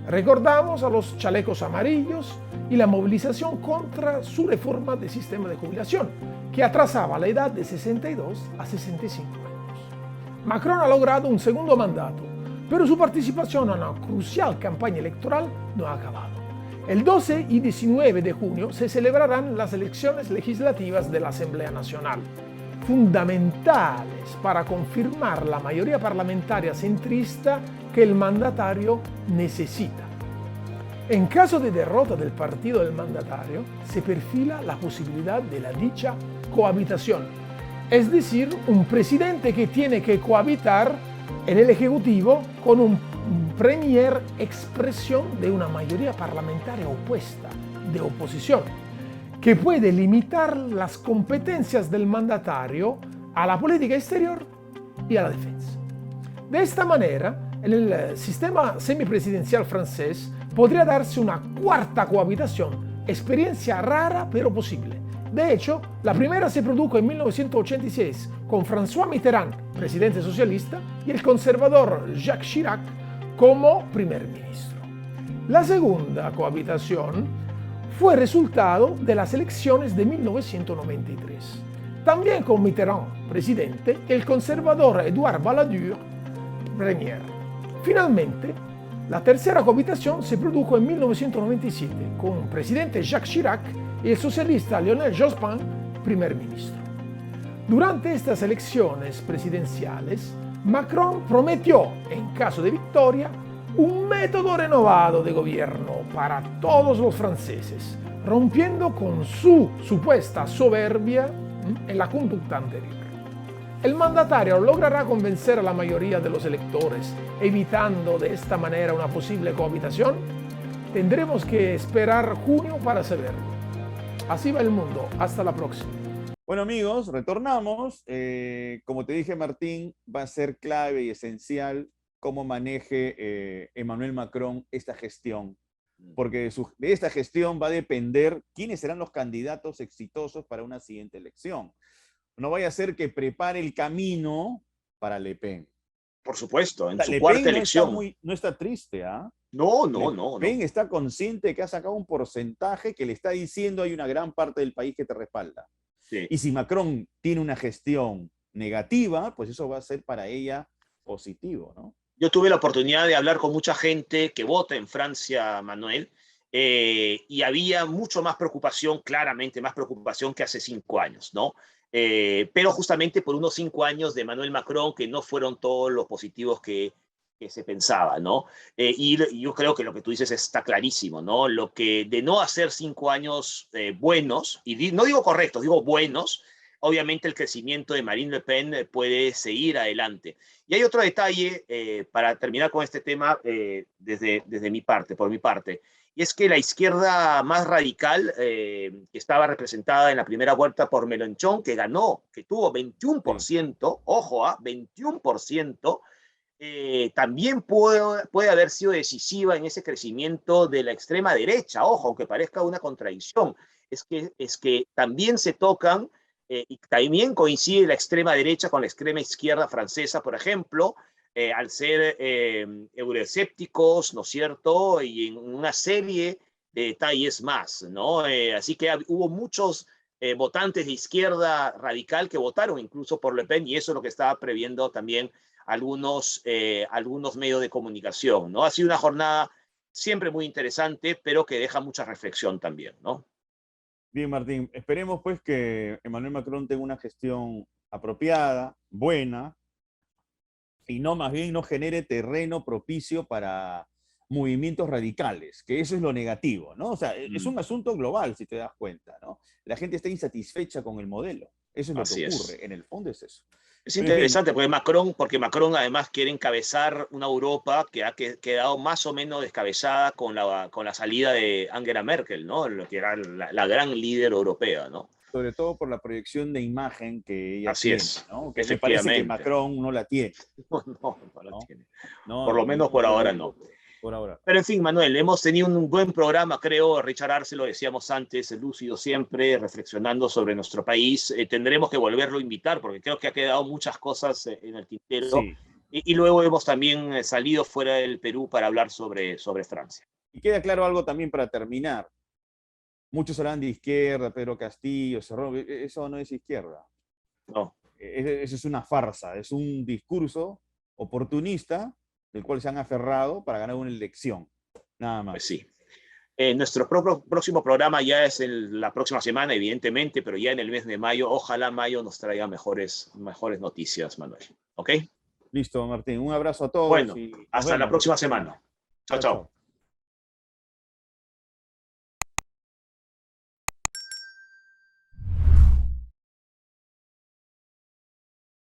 Recordamos a los chalecos amarillos y la movilización contra su reforma del sistema de jubilación, que atrasaba la edad de 62 a 65 años. Macron ha logrado un segundo mandato, pero su participación en una crucial campaña electoral no ha acabado. El 12 y 19 de junio se celebrarán las elecciones legislativas de la Asamblea Nacional, fundamentales para confirmar la mayoría parlamentaria centrista que el mandatario necesita. En caso de derrota del partido del mandatario, se perfila la posibilidad de la dicha cohabitación, es decir, un presidente que tiene que cohabitar en el Ejecutivo con un premier expresión de una mayoría parlamentaria opuesta, de oposición, que puede limitar las competencias del mandatario a la política exterior y a la defensa. De esta manera, en el sistema semipresidencial francés podría darse una cuarta cohabitación, experiencia rara pero posible. De hecho, la primera se produjo en 1986 con François Mitterrand, presidente socialista, y el conservador Jacques Chirac como primer ministro. La segunda cohabitación fue resultado de las elecciones de 1993, también con Mitterrand, presidente, y el conservador Édouard Balladur, premier. Finalmente, la tercera cohabitación se produjo en 1997 con el presidente Jacques Chirac y el socialista Lionel Jospin, primer ministro. Durante estas elecciones presidenciales, Macron prometió, en caso de victoria, un método renovado de gobierno para todos los franceses, rompiendo con su supuesta soberbia en la conducta anterior. El mandatario logrará convencer a la mayoría de los electores, evitando de esta manera una posible cohabitación. Tendremos que esperar junio para saberlo. Así va el mundo. Hasta la próxima. Bueno, amigos, retornamos. Como te dije, Martín, va a ser clave y esencial cómo maneje Emmanuel Macron esta gestión. porque de esta gestión va a depender quiénes serán los candidatos exitosos para una siguiente elección. No vaya a ser que prepare el camino para Le Pen. Por supuesto, en su Le cuarta Pen elección. no está triste, ¿ah? No, Le no, no, no. Pen está consciente de que ha sacado un porcentaje que le está diciendo hay una gran parte del país que te respalda. Sí. Y si Macron tiene una gestión negativa, pues eso va a ser para ella positivo, ¿no? Yo tuve la oportunidad de hablar con mucha gente que vota en Francia, Manuel, y había mucho más preocupación, claramente más preocupación que hace 5 años, ¿no? Pero justamente por unos 5 años de Emmanuel Macron que no fueron todos los positivos que se pensaba, ¿no? Y yo creo que lo que tú dices está clarísimo, ¿no? Lo que de no hacer 5 años buenos, y no digo correctos, digo buenos, obviamente el crecimiento de Marine Le Pen puede seguir adelante. Y hay otro detalle, para terminar con este tema, desde mi parte, por mi parte, y es que la izquierda más radical, que estaba representada en la primera vuelta por Mélenchon, que ganó, que tuvo 21%, ojo, 21%, también puede haber sido decisiva en ese crecimiento de la extrema derecha, ojo, aunque parezca una contradicción, es que también se tocan, y también coincide la extrema derecha con la extrema izquierda francesa, por ejemplo, al ser euroescépticos, ¿no es cierto? Y en una serie de detalles más, ¿no? Así que hubo muchos votantes de izquierda radical que votaron incluso por Le Pen, y eso es lo que estaba previendo también algunos medios de comunicación, ¿no? Ha sido una jornada siempre muy interesante, pero que deja mucha reflexión también, ¿no? Bien, Martín, esperemos pues que Emmanuel Macron tenga una gestión apropiada, buena, y no más bien no genere terreno propicio para movimientos radicales, que eso es lo negativo, ¿no? O sea, es un asunto global, si te das cuenta, ¿no? La gente está insatisfecha con el modelo. Eso es lo que ocurre. En el fondo es eso. Es interesante porque Macron además quiere encabezar una Europa que ha quedado más o menos descabezada con la salida de Angela Merkel, ¿no? Lo que era la gran líder europea, ¿no? Sobre todo por la proyección de imagen que ella Así tiene, es, ¿no? Que me parece que Macron no la tiene. No la tiene. No, por lo menos por ahora no. Por ahora. Pero en fin, Manuel, hemos tenido un buen programa, creo. Richard Arce, lo decíamos antes, lúcido siempre, reflexionando sobre nuestro país. Tendremos que volverlo a invitar porque creo que ha quedado muchas cosas en el tintero. Sí. Y luego hemos también salido fuera del Perú para hablar sobre Francia. Y queda claro algo también para terminar. Muchos hablan de izquierda, Pedro Castillo, Cerrón. Eso no es izquierda. No. Eso es una farsa, es un discurso oportunista del cual se han aferrado para ganar una elección. Nada más. Pues sí. Nuestro próximo programa ya es la próxima semana, evidentemente, pero ya en el mes de mayo. Ojalá mayo nos traiga mejores noticias, Manuel. ¿Ok? Listo, Martín. Un abrazo a todos. Bueno, y hasta la próxima semana. Chao, chao.